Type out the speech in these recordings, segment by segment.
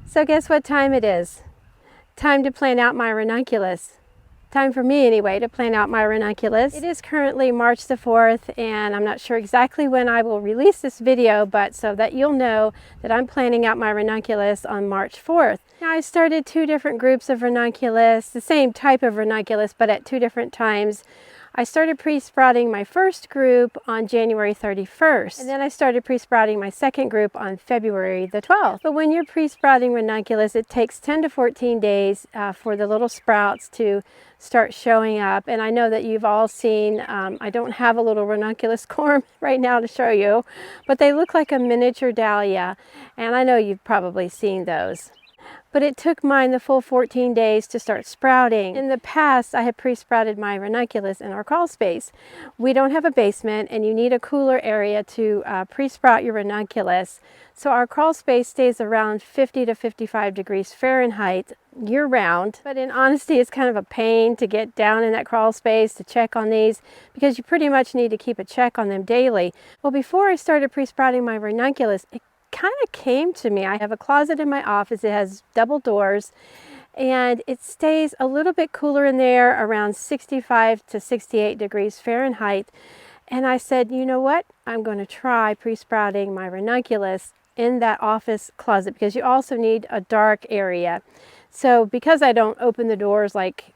So guess what time it is? Time to plant out my ranunculus. Time for me anyway to plant out my ranunculus. It is currently March the 4th, and I'm not sure exactly when I will release this video, but so that you'll know that I'm planting out my ranunculus on March 4th. Now I started 2 different groups of ranunculus, the same type of ranunculus, but at 2 different times. I started pre-sprouting my first group on January 31st, and then I started pre-sprouting my second group on February the 12th. But when you're pre-sprouting ranunculus, it takes 10 to 14 days for the little sprouts to start showing up. And I know that you've all seen, I don't have a little ranunculus corm right now to show you, but they look like a miniature dahlia, and I know you've probably seen those. But it took mine the full 14 days to start sprouting. In the past, I had pre-sprouted my ranunculus in our crawl space. We don't have a basement, and you need a cooler area to pre-sprout your ranunculus. So our crawl space stays around 50 to 55 degrees Fahrenheit year-round. But in honesty, it's kind of a pain to get down in that crawl space to check on these, because you pretty much need to keep a check on them daily. Well, before I started pre-sprouting my ranunculus, it kind of came to me. I have a closet in my office. It has double doors, and it stays a little bit cooler in there, around 65 to 68 degrees Fahrenheit. And I said, you know what? I'm going to try pre-sprouting my ranunculus in that office closet, because you also need a dark area. So because I don't open the doors like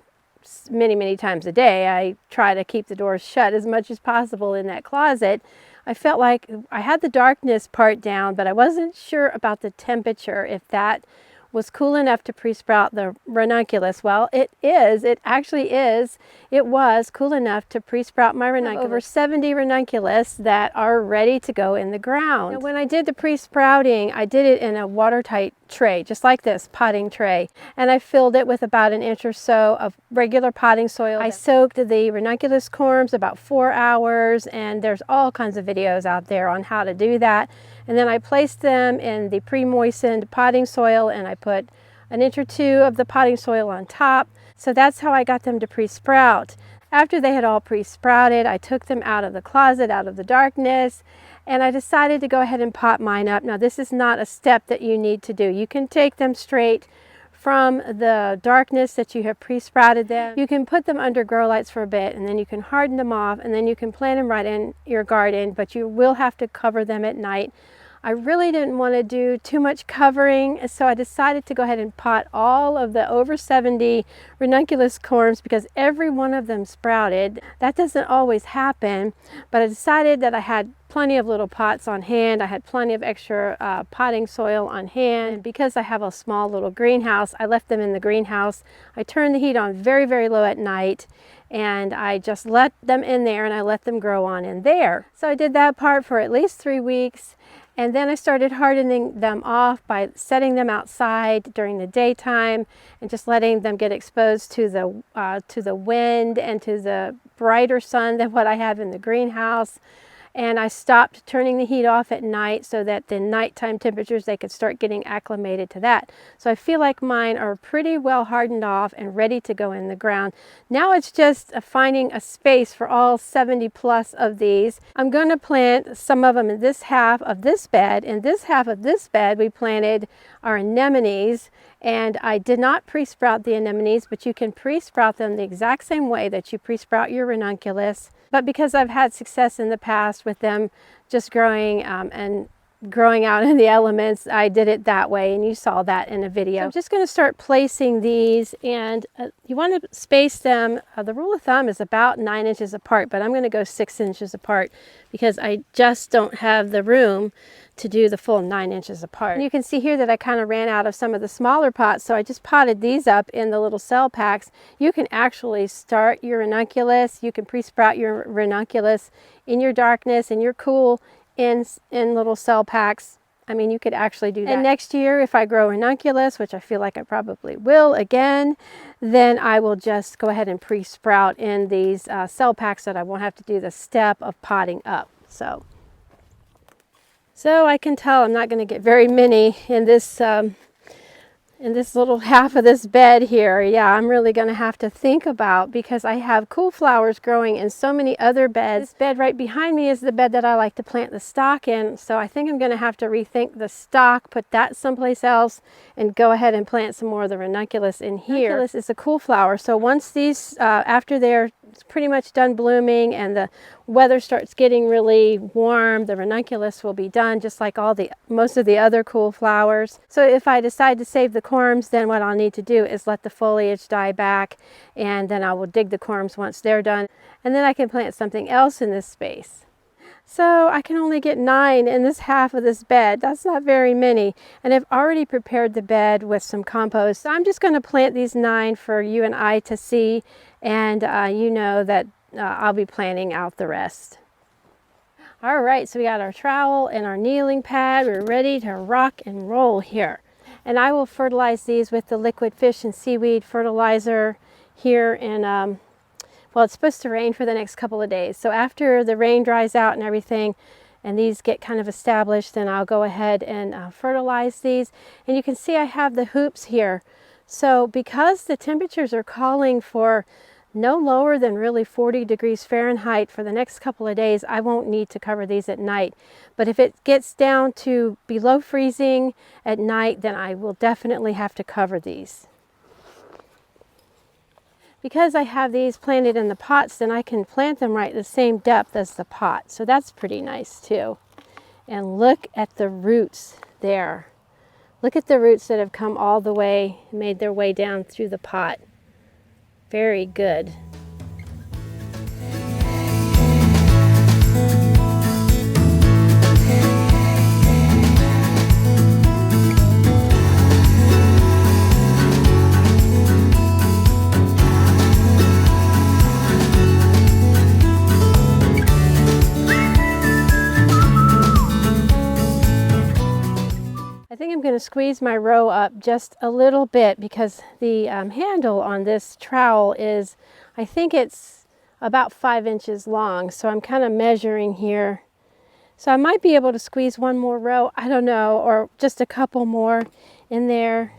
many times a day, I try to keep the doors shut as much as possible in that closet. I felt like I had the darkness part down, but I wasn't sure about the temperature, if that was cool enough to pre-sprout the ranunculus. Well, it is. It actually is. It was cool enough to pre-sprout my ranunculus. Over 70 ranunculus that are ready to go in the ground. Now, when I did the pre-sprouting, I did it in a watertight tray, just like this potting tray, and I filled it with about 1 inch or so of regular potting soil. I soaked the ranunculus corms about 4 hours, and there's all kinds of videos out there on how to do that. And then I placed them in the pre-moistened potting soil, and I put 1 inch or 2 of the potting soil on top. So that's how I got them to pre-sprout. After they had all pre-sprouted, I took them out of the closet, out of the darkness, and I decided to go ahead and pot mine up. Now, this is not a step that you need to do. You can take them straight from the darkness that you have pre-sprouted them. You can put them under grow lights for a bit, and then you can harden them off, and then you can plant them right in your garden, but you will have to cover them at night. I really didn't want to do too much covering, so I decided to go ahead and pot all of the over 70 ranunculus corms, because every one of them sprouted. That doesn't always happen, but I decided that I had plenty of little pots on hand. I had plenty of extra potting soil on hand. And because I have a small little greenhouse, I left them in the greenhouse. I turned the heat on very low at night, and I just let them in there, and I let them grow on in there. So I did that part for at least 3 weeks. And then I started hardening them off by setting them outside during the daytime and just letting them get exposed to the wind and to the brighter sun than what I have in the greenhouse. And I stopped turning the heat off at night so that the nighttime temperatures, they could start getting acclimated to that. So I feel like mine are pretty well hardened off and ready to go in the ground. Now it's just finding a space for all 70 plus of these. I'm going to plant some of them in this half of this bed. In this half of this bed, we planted our anemones, and I did not pre-sprout the anemones, but you can pre-sprout them the exact same way that you pre-sprout your ranunculus. But because I've had success in the past with them just growing and growing out in the elements, I did it that way, and you saw that in a video. So I'm just going to start placing these, and you want to space them. The rule of thumb is about 9 inches apart, but I'm going to go 6 inches apart because I just don't have the room to do the full 9 inches apart. And you can see here that I kind of ran out of some of the smaller pots, so I just potted these up in the little cell packs. You can actually start your ranunculus, you can pre-sprout your ranunculus in your darkness and your cool in little cell packs. I mean, you could actually do that. And next year, if I grow ranunculus, which I feel like I probably will again, then I will just go ahead and pre-sprout in these cell packs so that I won't have to do the step of potting up. So I can tell I'm not going to get very many in this in this little half of this bed here, yeah, I'm really going to have to think about, because I have cool flowers growing in so many other beds. This bed right behind me is the bed that I like to plant the stock in, so I think I'm going to have to rethink the stock, put that someplace else, and go ahead and plant some more of the ranunculus in here. Ranunculus is a cool flower, so once these, after they're pretty much done blooming and the weather starts getting really warm, the ranunculus will be done, just like most of the other cool flowers. So if I decide to save the corms, then what I'll need to do is let the foliage die back, and then I will dig the corms once they're done, and then I can plant something else in this space. So I can only get 9 in this half of this bed. That's not very many. And I've already prepared the bed with some compost. So I'm just going to plant these 9 for you and I to see. And you know that I'll be planting out the rest. All right, so we got our trowel and our kneeling pad. We're ready to rock and roll here. And I will fertilize these with the liquid fish and seaweed fertilizer here in well, it's supposed to rain for the next couple of days. So after the rain dries out and everything, and these get kind of established, then I'll go ahead and fertilize these. And you can see I have the hoops here. So because the temperatures are calling for no lower than really 40 degrees Fahrenheit for the next couple of days, I won't need to cover these at night. But if it gets down to below freezing at night, then I will definitely have to cover these. Because I have these planted in the pots, then I can plant them right the same depth as the pot. So that's pretty nice too. And look at the roots there. Look at the roots that have come all the way, made their way down through the pot. Very good. I think I'm going to squeeze my row up just a little bit, because the handle on this trowel is, I think it's about 5 inches long. So I'm kind of measuring here. So I might be able to squeeze one more row, I don't know, or just a couple more in there.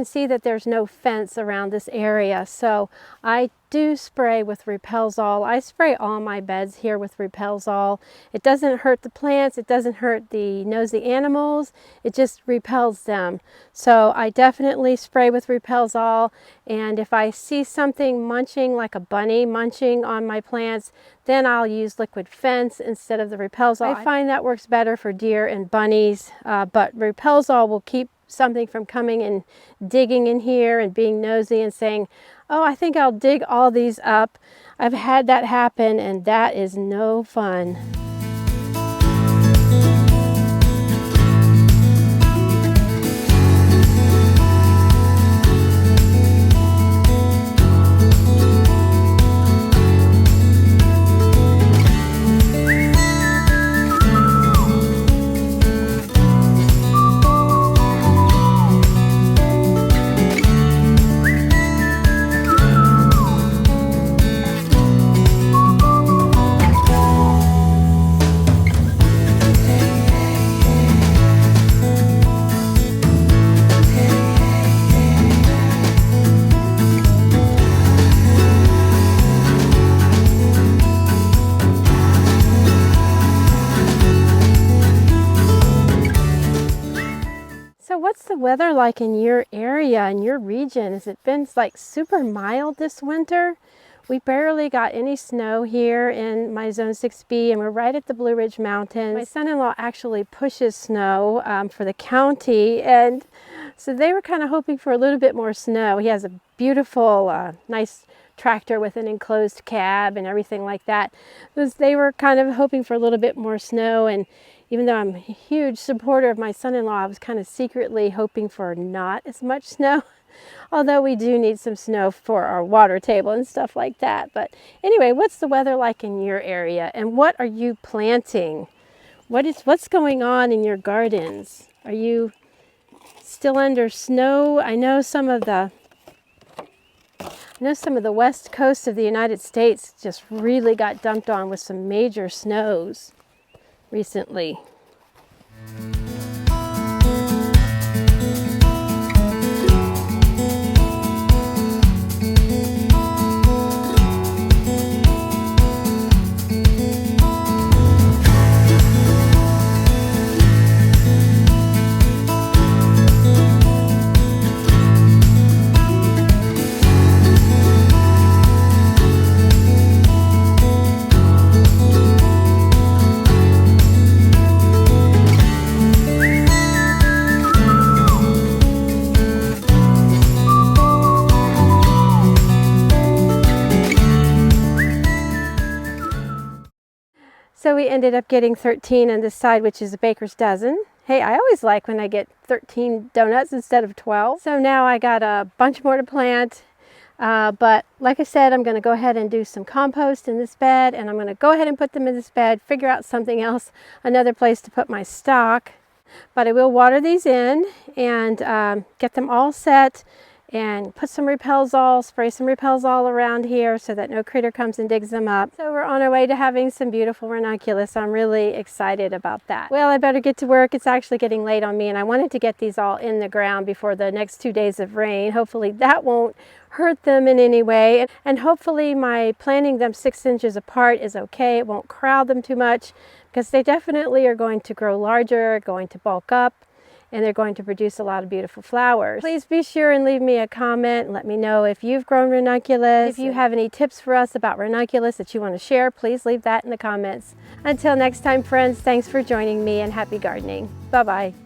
See that there's no fence around this area, so I do spray with Repelzol. I spray all my beds here with Repelzol. It doesn't hurt the plants, it doesn't hurt the nosy animals, it just repels them. So I definitely spray with Repelzol, and if I see something munching, like a bunny munching on my plants, then I'll use liquid fence instead of the Repelzol. I find that works better for deer and bunnies, but Repelzol will keep something from coming and digging in here and being nosy and saying, oh, I think I'll dig all these up. I've had that happen, and that is no fun. What's the weather like in your area, in your region? Has it been like super mild this winter? We barely got any snow here in my Zone 6B, and we're right at the Blue Ridge Mountains. My son-in-law actually pushes snow for the county, and so they were kind of hoping for a little bit more snow. He has a beautiful, nice tractor with an enclosed cab and everything like that. They were kind of hoping for a little bit more snow, and even though I'm a huge supporter of my son-in-law, I was kind of secretly hoping for not as much snow, although we do need some snow for our water table and stuff like that. But anyway, what's the weather like in your area, and what are you planting? What's going on in your gardens? Are you Still under snow. I know some of the west coast of the United States just really got dumped on with some major snows recently. So we ended up getting 13 on this side, which is a baker's dozen. Hey, I always like when I get 13 donuts instead of 12. So now I got a bunch more to plant. But like I said, I'm going to go ahead and do some compost in this bed, and I'm going to go ahead and put them in this bed, figure out something else, another place to put my stock. But I will water these in and get them all set, and put some Repel-Zol, spray some Repel-Zol around here so that no critter comes and digs them up. So we're on our way to having some beautiful ranunculus. I'm really excited about that. Well, I better get to work. It's actually getting late on me, and I wanted to get these all in the ground before the next 2 days of rain. Hopefully that won't hurt them in any way, and hopefully my planting them 6 inches apart is okay. It won't crowd them too much, because they definitely are going to grow larger, going to bulk up, and they're going to produce a lot of beautiful flowers. Please be sure and leave me a comment and let me know if you've grown ranunculus. If you have any tips for us about ranunculus that you want to share, please leave that in the comments. Until next time, friends, thanks for joining me, and happy gardening. Bye-bye.